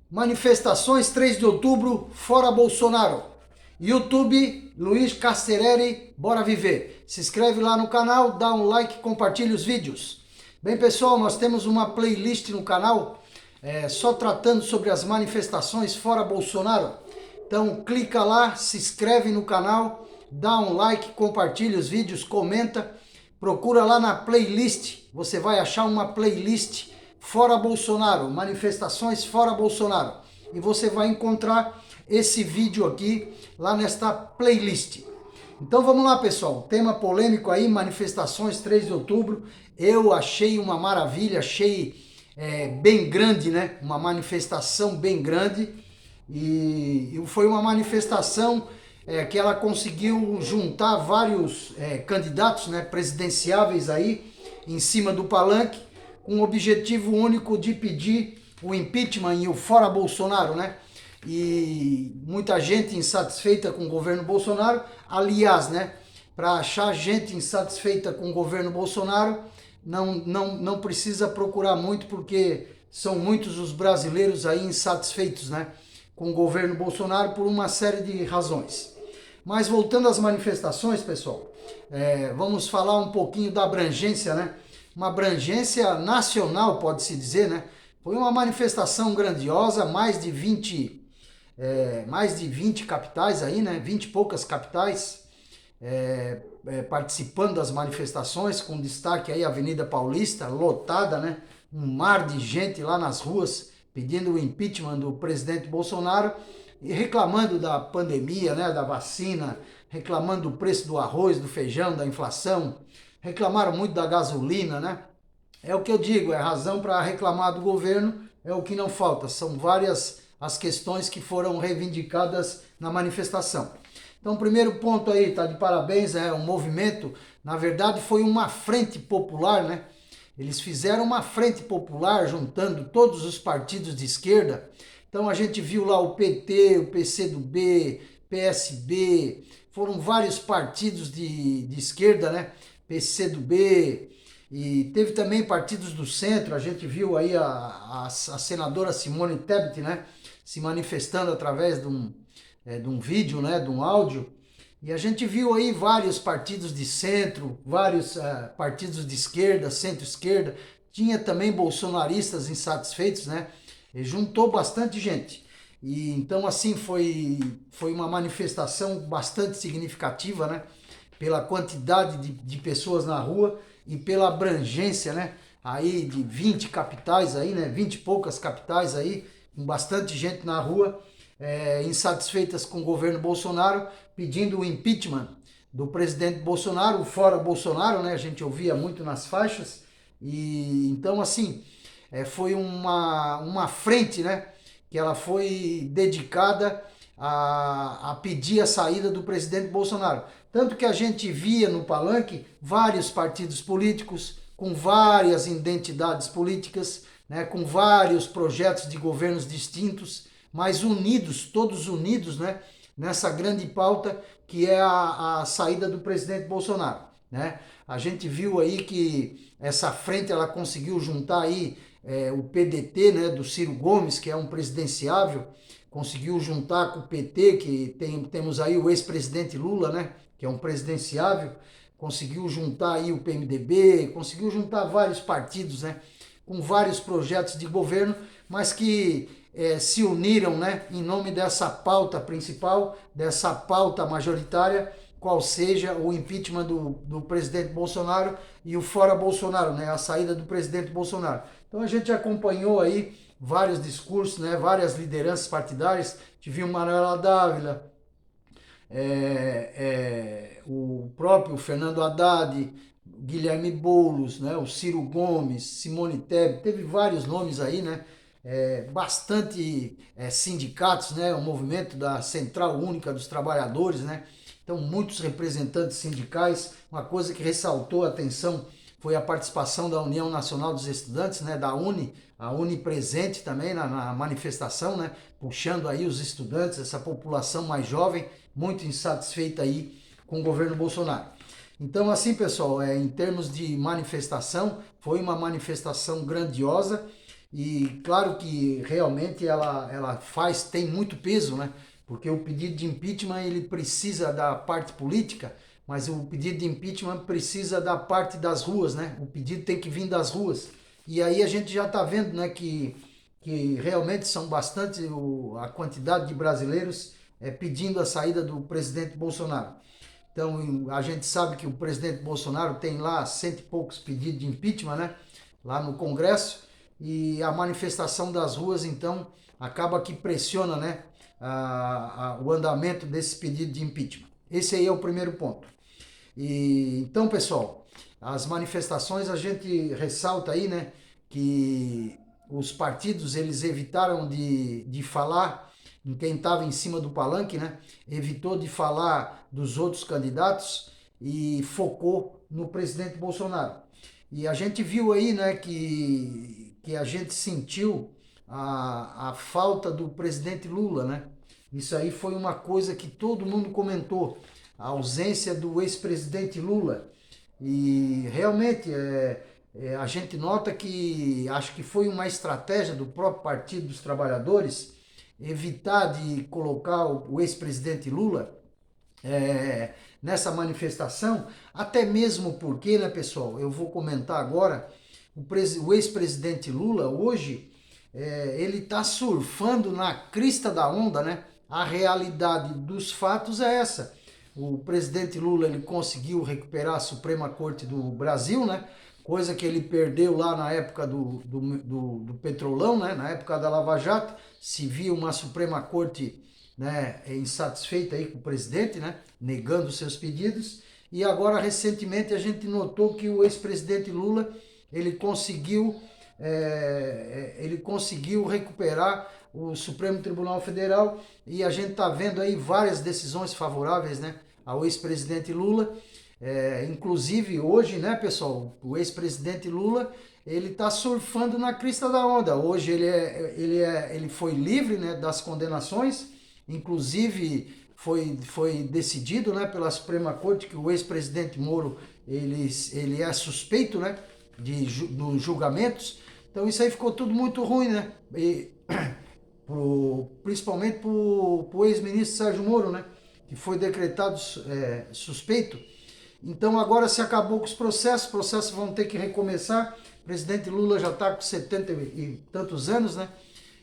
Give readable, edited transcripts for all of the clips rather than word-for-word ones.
Manifestações 3 de outubro, fora Bolsonaro. YouTube, Luiz Castereri, bora viver. Se inscreve lá no canal, dá um like, compartilha os vídeos. Bem pessoal, nós temos uma playlist no canal só tratando sobre as manifestações fora Bolsonaro. Então clica lá, se inscreve no canal, dá um like, compartilha os vídeos, comenta. Procura lá na playlist, você vai achar uma playlist fora Bolsonaro, manifestações fora Bolsonaro. E você vai encontrar esse vídeo aqui lá nesta playlist. Então vamos lá pessoal, tema polêmico aí, manifestações 3 de outubro. Eu achei uma maravilha, achei bem grande, né? Uma manifestação bem grande. E foi uma manifestação que ela conseguiu juntar vários candidatos, né, presidenciáveis aí em cima do palanque, com o objetivo único de pedir o impeachment e o fora Bolsonaro, né? E muita gente insatisfeita com o governo Bolsonaro. Aliás, né, para achar gente insatisfeita com o governo Bolsonaro, não precisa procurar muito, porque são muitos os brasileiros aí insatisfeitos, né, com o governo Bolsonaro por uma série de razões. Mas voltando às manifestações, pessoal, vamos falar um pouquinho da abrangência, né? Uma abrangência nacional, pode-se dizer, né? Foi uma manifestação grandiosa, mais de 20 capitais aí, né? 20 e poucas capitais participando das manifestações, com destaque aí a Avenida Paulista, lotada, né? Um mar de gente lá nas ruas pedindo o impeachment do presidente Bolsonaro e reclamando da pandemia, né? Da vacina, reclamando do preço do arroz, do feijão, da inflação, reclamaram muito da gasolina, né? É o que eu digo, é razão para reclamar do governo, é o que não falta. São várias as questões que foram reivindicadas na manifestação. Então, o primeiro ponto aí, tá de parabéns, um movimento, na verdade foi uma frente popular, né? Eles fizeram uma frente popular juntando todos os partidos de esquerda. Então a gente viu lá o PT, o PCdoB, PSB, foram vários partidos de esquerda, né? PCdoB, e teve também partidos do centro. A gente viu aí a senadora Simone Tebet, né, se manifestando através de um vídeo, né, de um áudio. E a gente viu aí vários partidos de centro, vários partidos de esquerda, centro-esquerda. Tinha também bolsonaristas insatisfeitos, né? E juntou bastante gente. E então assim foi uma manifestação bastante significativa, né? Pela quantidade de pessoas na rua e pela abrangência, né? Aí de 20 capitais aí, né? 20 e poucas capitais aí, com bastante gente na rua, insatisfeitas com o governo Bolsonaro, pedindo o impeachment do presidente Bolsonaro, fora Bolsonaro, né? A gente ouvia muito nas faixas. E então assim, foi uma frente, né? Que ela foi dedicada a pedir a saída do presidente Bolsonaro. Tanto que a gente via no palanque vários partidos políticos, com várias identidades políticas, né, com vários projetos de governos distintos, mas unidos, todos unidos, né, nessa grande pauta que é a saída do presidente Bolsonaro, né? A gente viu aí que essa frente ela conseguiu juntar aí o PDT, né, do Ciro Gomes, que é um presidenciável, conseguiu juntar com o PT, que temos aí o ex-presidente Lula, né, que é um presidenciável, conseguiu juntar aí o PMDB, conseguiu juntar vários partidos, né, com vários projetos de governo, mas que se uniram, né, em nome dessa pauta principal, dessa pauta majoritária, qual seja o impeachment do presidente Bolsonaro e o fora Bolsonaro, né, a saída do presidente Bolsonaro. Então a gente acompanhou aí vários discursos, né, várias lideranças partidárias. Tivemos Manuela Dávila, o próprio Fernando Haddad, Guilherme Boulos, né, o Ciro Gomes, Simone Tebet, teve vários nomes aí, né, bastante sindicatos, né, o movimento da Central Única dos Trabalhadores, né, então muitos representantes sindicais. Uma coisa que ressaltou a atenção foi a participação da União Nacional dos Estudantes, né, da UNE, a UNE presente também na manifestação, né, puxando aí os estudantes, essa população mais jovem, muito insatisfeita aí com o governo Bolsonaro. Então assim pessoal, em termos de manifestação, foi uma manifestação grandiosa E claro que realmente ela tem muito peso, né? Porque o pedido de impeachment ele precisa da parte política, mas o pedido de impeachment precisa da parte das ruas, né? O pedido tem que vir das ruas. E aí a gente já está vendo, né, que realmente são bastante a quantidade de brasileiros pedindo a saída do presidente Bolsonaro. Então a gente sabe que o presidente Bolsonaro tem lá cento e poucos pedidos de impeachment, né? Lá no Congresso, e a manifestação das ruas então acaba que pressiona, né, o andamento desse pedido de impeachment. Esse aí é o primeiro ponto. E então, pessoal, as manifestações a gente ressalta aí, né, que os partidos eles evitaram de falar em quem estava em cima do palanque, né? Evitou de falar dos outros candidatos e focou no presidente Bolsonaro. E a gente viu aí, né, que a gente sentiu a falta do presidente Lula, né? Isso aí foi uma coisa que todo mundo comentou, a ausência do ex-presidente Lula. E realmente a gente nota que acho que foi uma estratégia do próprio Partido dos Trabalhadores evitar de colocar o ex-presidente Lula nessa manifestação, até mesmo porque, né, pessoal, eu vou comentar agora, o ex-presidente Lula hoje, ele está surfando na crista da onda, né? A realidade dos fatos é essa. O presidente Lula ele conseguiu recuperar a Suprema Corte do Brasil, né? Coisa que ele perdeu lá na época do Petrolão, né? Na época da Lava Jato, se via uma Suprema Corte, né, insatisfeita aí com o presidente, né, negando seus pedidos. E agora recentemente a gente notou que o ex-presidente Lula ele conseguiu recuperar o Supremo Tribunal Federal, e a gente está vendo aí várias decisões favoráveis, né, ao ex-presidente Lula. Inclusive hoje, né, pessoal, o ex-presidente Lula ele está surfando na crista da onda. Hoje ele foi livre, né, das condenações. Inclusive foi decidido, né, pela Suprema Corte que o ex-presidente Moro ele é suspeito, né, dos julgamentos. Então isso aí ficou tudo muito ruim, né? Principalmente para o ex-ministro Sérgio Moro, né, que foi decretado suspeito. Então agora se acabou com os processos vão ter que recomeçar. O presidente Lula já está com 70 e tantos anos, né?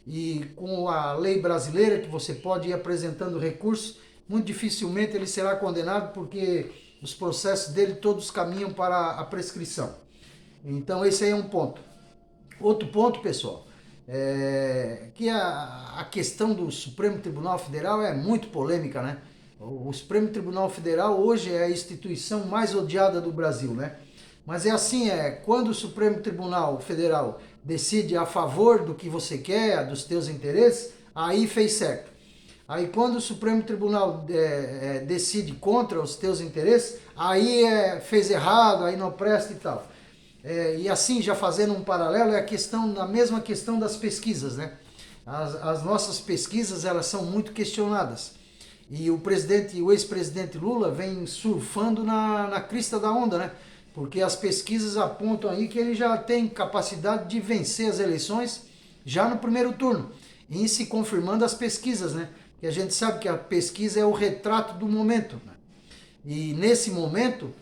E com a lei brasileira que você pode ir apresentando recursos, muito dificilmente ele será condenado, porque os processos dele todos caminham para a prescrição. Então esse aí é um ponto. Outro ponto, pessoal, que a questão do Supremo Tribunal Federal é muito polêmica, né? O Supremo Tribunal Federal hoje é a instituição mais odiada do Brasil, né? Mas é assim, quando o Supremo Tribunal Federal decide a favor do que você quer, dos teus interesses, aí fez certo. Aí quando o Supremo Tribunal decide contra os teus interesses, aí fez errado, aí não presta e tal. E assim, já fazendo um paralelo, é a mesma questão das pesquisas, né? As nossas pesquisas, elas são muito questionadas. E o ex-presidente Lula vem surfando na crista da onda, né? Porque as pesquisas apontam aí que ele já tem capacidade de vencer as eleições já no primeiro turno, em se confirmando as pesquisas, né? Que a gente sabe que a pesquisa é o retrato do momento, né? E nesse momento,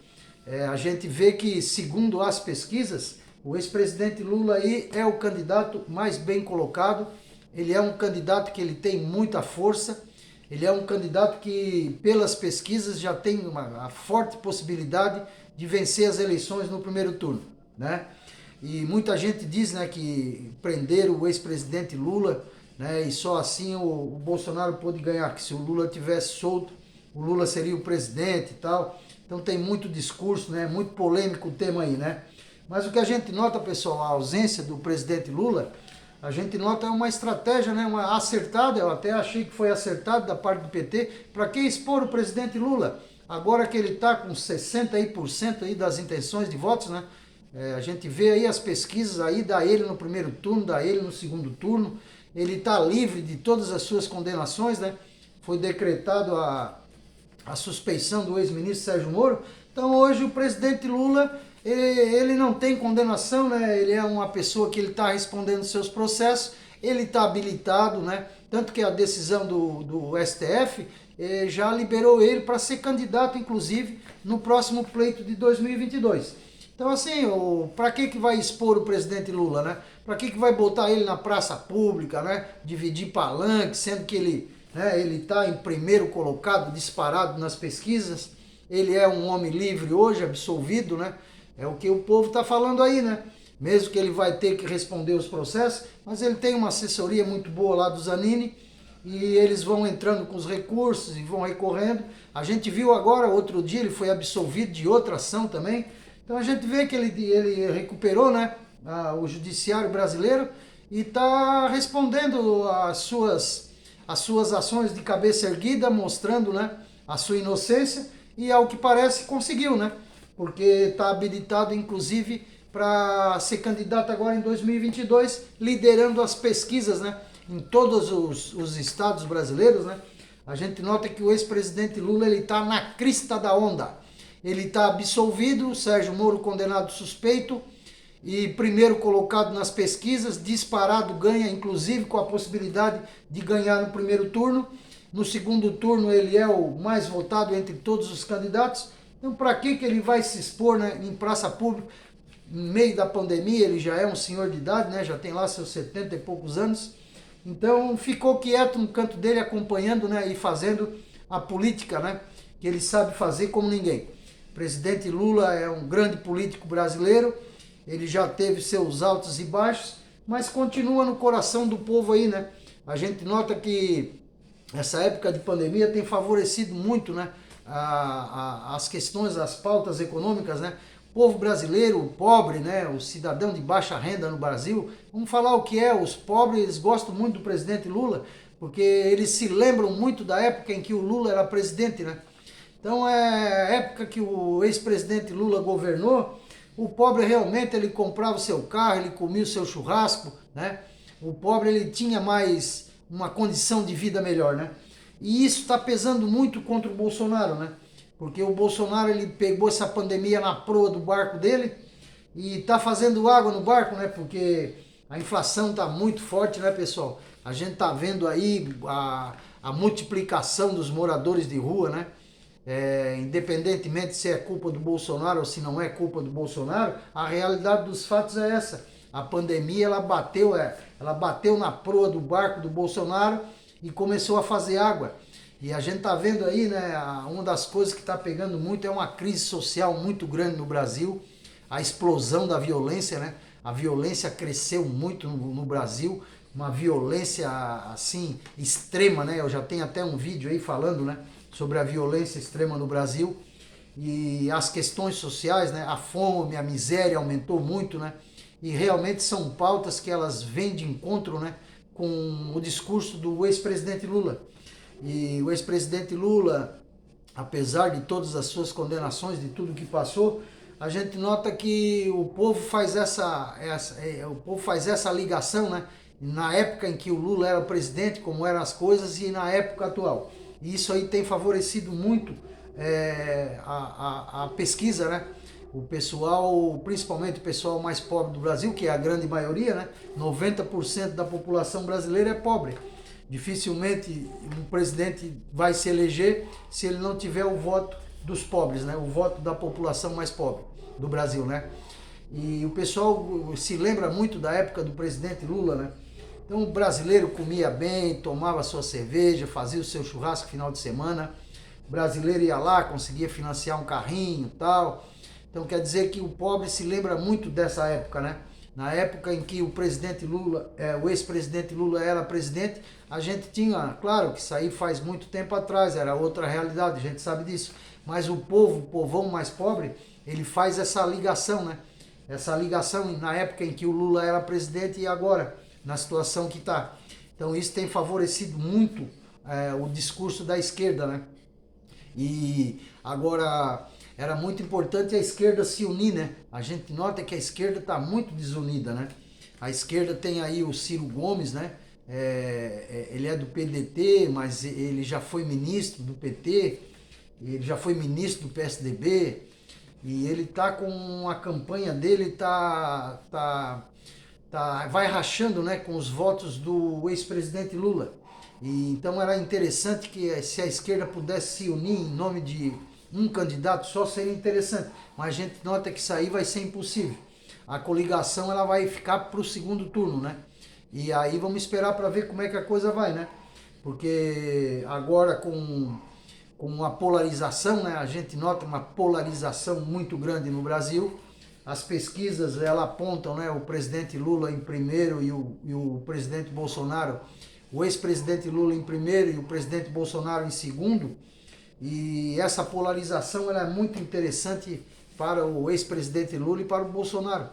a gente vê que, segundo as pesquisas, o ex-presidente Lula aí é o candidato mais bem colocado. Ele é um candidato que ele tem muita força. Ele é um candidato que, pelas pesquisas, já tem uma forte possibilidade de vencer as eleições no primeiro turno, né? E muita gente diz, né, que prenderam o ex-presidente Lula, né, e só assim o Bolsonaro pôde ganhar, que se o Lula tivesse solto, o Lula seria o presidente e tal. Então tem muito discurso, né, muito polêmico o tema aí, né? Mas o que a gente nota, pessoal, a ausência do presidente Lula, a gente nota uma estratégia, né, uma acertada, eu até achei que foi acertado da parte do PT, para que expor o presidente Lula? Agora que ele está com 60% aí das intenções de votos, né? A gente vê aí as pesquisas, aí dá ele no primeiro turno, dá ele no segundo turno. Ele está livre de todas as suas condenações, né? Foi decretado a suspeição do ex-ministro Sérgio Moro. Então hoje o presidente Lula, Ele não tem condenação, né? Ele é uma pessoa que ele está respondendo seus processos, ele está habilitado, né? Tanto que a decisão do STF já liberou ele para ser candidato, inclusive, no próximo pleito de 2022. Então, assim, para que vai expor o presidente Lula, né? Para que vai botar ele na praça pública, né? Dividir palanque, sendo que ele está em primeiro colocado, disparado nas pesquisas. Ele é um homem livre hoje, absolvido, né? É o que o povo está falando aí, né? Mesmo que ele vai ter que responder os processos, mas ele tem uma assessoria muito boa lá do Zanini e eles vão entrando com os recursos e vão recorrendo. A gente viu agora, outro dia, ele foi absolvido de outra ação também. Então a gente vê que ele recuperou, né, o judiciário brasileiro e está respondendo as suas ações de cabeça erguida, mostrando, né, a sua inocência e, ao que parece, conseguiu, né? Porque está habilitado, inclusive, para ser candidato agora em 2022, liderando as pesquisas, né, em todos os estados brasileiros, né? A gente nota que o ex-presidente Lula está na crista da onda. Ele está absolvido, o Sérgio Moro condenado suspeito e primeiro colocado nas pesquisas, disparado, ganha, inclusive com a possibilidade de ganhar no primeiro turno. No segundo turno ele é o mais votado entre todos os candidatos. Então, para que ele vai se expor, né, em praça pública? Em meio da pandemia, ele já é um senhor de idade, né, já tem lá seus 70 e poucos anos. Então, ficou quieto no canto dele, acompanhando, né, e fazendo a política, né, que ele sabe fazer como ninguém. O presidente Lula é um grande político brasileiro, ele já teve seus altos e baixos, mas continua no coração do povo aí, né? A gente nota que essa época de pandemia tem favorecido muito, né, as questões, as pautas econômicas, né? O povo brasileiro, o pobre, né, o cidadão de baixa renda no Brasil, vamos falar o que é, os pobres, eles gostam muito do presidente Lula, porque eles se lembram muito da época em que o Lula era presidente, né? Então, é a época que o ex-presidente Lula governou, o pobre realmente ele comprava o seu carro, ele comia o seu churrasco, né? O pobre ele tinha mais uma condição de vida melhor, né? E isso está pesando muito contra o Bolsonaro, né? Porque o Bolsonaro ele pegou essa pandemia na proa do barco dele e está fazendo água no barco, né? Porque a inflação está muito forte, né, pessoal? A gente está vendo aí a multiplicação dos moradores de rua, né? Independentemente se é culpa do Bolsonaro ou se não é culpa do Bolsonaro, a realidade dos fatos é essa. A pandemia ela bateu na proa do barco do Bolsonaro e começou a fazer água. E a gente está vendo aí, né, uma das coisas que está pegando muito é uma crise social muito grande no Brasil, a explosão da violência, né? A violência cresceu muito no Brasil, uma violência assim extrema, né? Eu já tenho até um vídeo aí falando, né, sobre a violência extrema no Brasil e as questões sociais, né? A fome, a miséria aumentou muito, né? E realmente são pautas que elas vêm de encontro, né, com o discurso do ex-presidente Lula. E o ex-presidente Lula, apesar de todas as suas condenações, de tudo que passou, a gente nota que o povo faz essa ligação, né, na época em que o Lula era presidente, como eram as coisas, e na época atual. E isso aí tem favorecido muito a pesquisa, né? O pessoal, principalmente o pessoal mais pobre do Brasil, que é a grande maioria, né? 90% da população brasileira é pobre. Dificilmente um presidente vai se eleger se ele não tiver o voto dos pobres, né? O voto da população mais pobre do Brasil, né? E o pessoal se lembra muito da época do presidente Lula, né? Então o brasileiro comia bem, tomava sua cerveja, fazia o seu churrasco final de semana. O brasileiro ia lá, conseguia financiar um carrinho e tal. Então quer dizer que o pobre se lembra muito dessa época, né? Na época em que o presidente Lula, o ex-presidente Lula era presidente, a gente tinha, claro que isso aí faz muito tempo atrás, era outra realidade, a gente sabe disso. Mas o povão mais pobre, ele faz essa ligação, né? Essa ligação na época em que o Lula era presidente e agora, na situação que está. Então isso tem favorecido muito o discurso da esquerda, né? E agora era muito importante a esquerda se unir, né? A gente nota que a esquerda está muito desunida, né? A esquerda tem aí o Ciro Gomes, né? Ele é do PDT, mas ele já foi ministro do PT, ele já foi ministro do PSDB, E ele tá com a campanha dele, vai rachando, né, com os votos do ex-presidente Lula. E então era interessante que se a esquerda pudesse se unir em nome de um candidato só, seria interessante. Mas a gente nota que isso aí vai ser impossível. A coligação ela vai ficar para o segundo turno, né? E aí vamos esperar para ver como é que a coisa vai, né? Porque agora com a polarização, né? A gente nota uma polarização muito grande no Brasil. As pesquisas ela apontam, né, o presidente Lula em primeiro e o presidente Bolsonaro, o ex-presidente Lula em primeiro e o presidente Bolsonaro em segundo. E essa polarização ela é muito interessante para o ex-presidente Lula e para o Bolsonaro,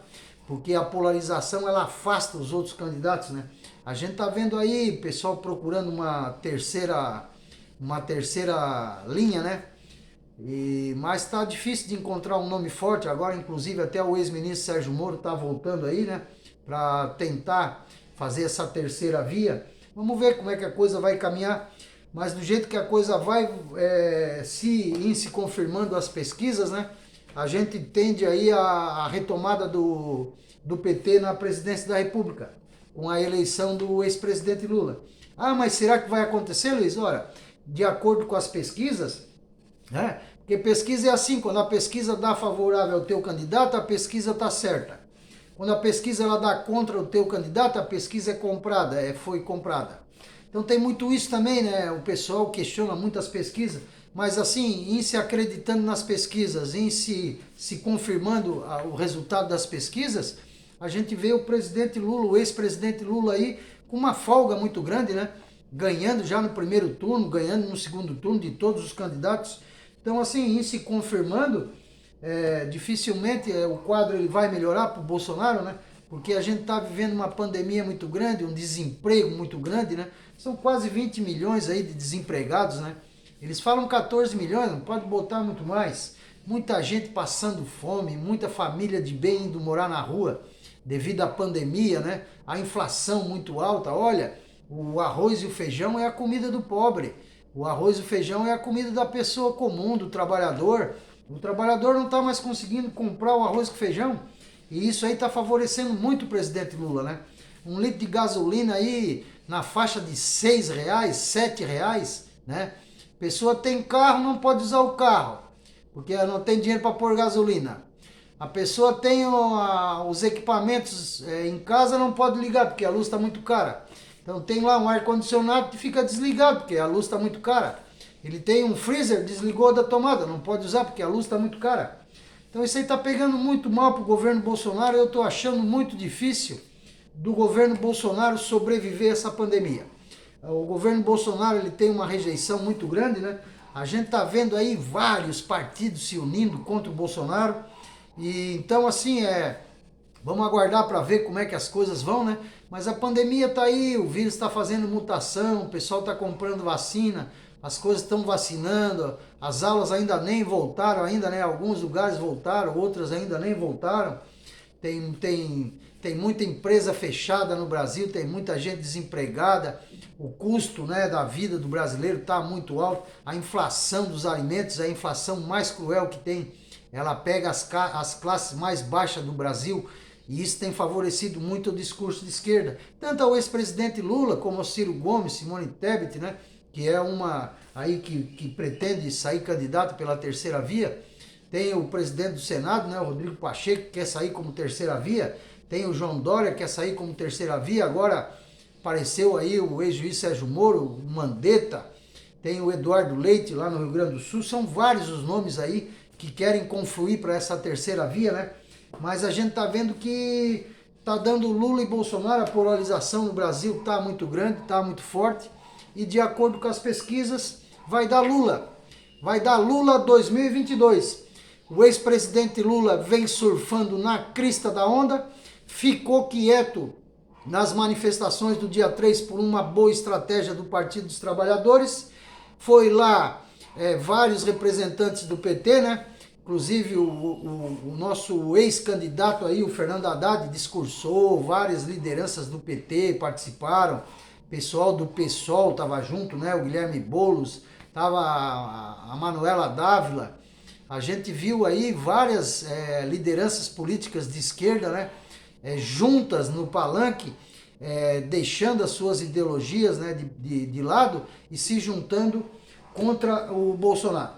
porque a polarização ela afasta os outros candidatos, né? A gente tá vendo aí pessoal procurando uma terceira linha, né? Mas está difícil de encontrar um nome forte. Agora, inclusive, até o ex-ministro Sérgio Moro está voltando aí, né? Para tentar fazer essa terceira via. Vamos ver como é que a coisa vai caminhar. Mas do jeito que a coisa vai se confirmando as pesquisas, né? A gente tende aí a retomada do PT na presidência da República, com a eleição do ex-presidente Lula. Ah, mas será que vai acontecer, Luiz? Ora, de acordo com as pesquisas, né? Porque pesquisa é assim, quando a pesquisa dá favorável ao teu candidato, a pesquisa está certa. Quando a pesquisa ela dá contra o teu candidato, a pesquisa é comprada, foi comprada. Então tem muito isso também, né? O pessoal questiona muito as pesquisas, mas assim, em se acreditando nas pesquisas, em se confirmando o resultado das pesquisas, a gente vê o presidente Lula, o ex-presidente Lula aí, com uma folga muito grande, né? Ganhando já no primeiro turno, ganhando no segundo turno de todos os candidatos. Então, assim, em se confirmando, dificilmente o quadro ele vai melhorar para o Bolsonaro, né? Porque a gente está vivendo uma pandemia muito grande, um desemprego muito grande, né? São quase 20 milhões aí de desempregados, né? Eles falam 14 milhões, não pode botar muito mais. Muita gente passando fome, muita família de bem indo morar na rua devido à pandemia, né? A inflação muito alta. Olha, o arroz e o feijão é a comida do pobre. O arroz e o feijão é a comida da pessoa comum, do trabalhador. O trabalhador não está mais conseguindo comprar o arroz e o feijão. E isso aí está favorecendo muito o presidente Lula, né? Um litro de gasolina aí na faixa de R$6, R$7, né? Pessoa tem carro, não pode usar o carro, porque não tem dinheiro para pôr gasolina. A pessoa tem os equipamentos em casa, não pode ligar, porque a luz está muito cara. Então tem lá um ar-condicionado que fica desligado, porque a luz está muito cara. Ele tem um freezer, desligou da tomada, não pode usar porque a luz está muito cara. Então isso aí está pegando muito mal para o governo Bolsonaro. Eu estou achando muito difícil do governo Bolsonaro sobreviver a essa pandemia. O governo Bolsonaro ele tem uma rejeição muito grande, né? A gente está vendo aí vários partidos se unindo contra o Bolsonaro. E então assim, vamos aguardar para ver como é que as coisas vão, né? Mas a pandemia está aí, o vírus está fazendo mutação, o pessoal está comprando vacina, as coisas estão vacinando, as aulas ainda nem voltaram, ainda, né? Alguns lugares voltaram, outras ainda nem voltaram. Tem muita empresa fechada no Brasil, tem muita gente desempregada, o custo, né, da vida do brasileiro está muito alto, a inflação dos alimentos é a inflação mais cruel que tem, ela pega as classes mais baixas do Brasil, e isso tem favorecido muito o discurso de esquerda, tanto ao ex-presidente Lula como ao Ciro Gomes, Simone Tebet, né, que é uma aí que pretende sair candidato pela terceira via. Tem o presidente do Senado, né, o Rodrigo Pacheco, que quer sair como terceira via. Tem o João Dória, que quer sair como terceira via. Agora apareceu aí o ex-juiz Sérgio Moro, o Mandetta. Tem o Eduardo Leite lá no Rio Grande do Sul. São vários os nomes aí que querem confluir para essa terceira via, né? Mas a gente tá vendo que tá dando Lula e Bolsonaro, a polarização no Brasil tá muito grande, tá muito forte. E de acordo com as pesquisas, vai dar Lula. Vai dar Lula 2022. O ex-presidente Lula vem surfando na crista da onda, ficou quieto nas manifestações do dia 3 por uma boa estratégia do Partido dos Trabalhadores. Foi lá vários representantes do PT, né? Inclusive o nosso ex-candidato aí, o Fernando Haddad, discursou, várias lideranças do PT participaram, pessoal do PSOL estava junto, né? O Guilherme Boulos, estava a Manuela Dávila, A gente viu aí várias lideranças políticas de esquerda, né, juntas no palanque, deixando as suas ideologias, né, de lado e se juntando contra o Bolsonaro.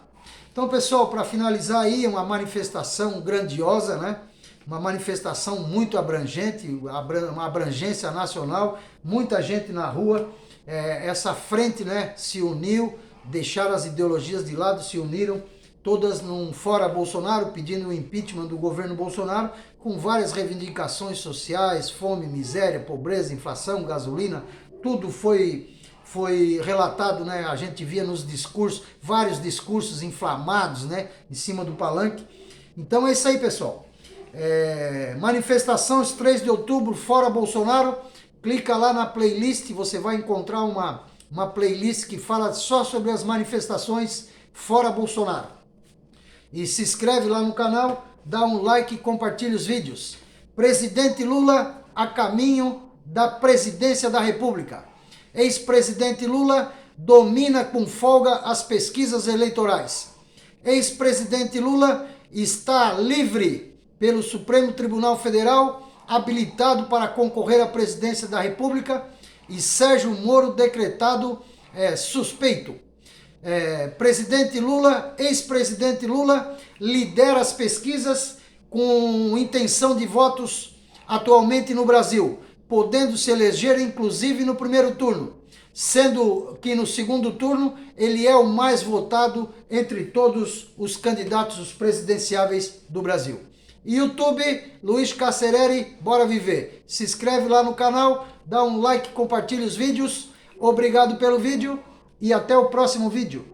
Então, pessoal, para finalizar aí, uma manifestação grandiosa, né? Uma manifestação muito abrangente, uma abrangência nacional, muita gente na rua. Essa frente, né, se uniu, deixaram as ideologias de lado, se uniram, todas num fora Bolsonaro, pedindo o impeachment do governo Bolsonaro, com várias reivindicações sociais, fome, miséria, pobreza, inflação, gasolina, tudo foi relatado, né? A gente via nos discursos, vários discursos inflamados, né, em cima do palanque. Então é isso aí, pessoal. Manifestações 3 de outubro, fora Bolsonaro. Clica lá na playlist, você vai encontrar uma playlist que fala só sobre as manifestações fora Bolsonaro. E se inscreve lá no canal, dá um like e compartilha os vídeos. Presidente Lula a caminho da presidência da República. Ex-presidente Lula domina com folga as pesquisas eleitorais. Ex-presidente Lula está livre pelo Supremo Tribunal Federal, habilitado para concorrer à presidência da República, e Sérgio Moro decretado suspeito. Presidente Lula, ex-presidente Lula, lidera as pesquisas com intenção de votos atualmente no Brasil, podendo se eleger inclusive no primeiro turno, sendo que no segundo turno ele é o mais votado entre todos os candidatos presidenciáveis do Brasil. YouTube, Luiz Cacereri, bora viver. Se inscreve lá no canal, dá um like, compartilha os vídeos. Obrigado pelo vídeo e até o próximo vídeo.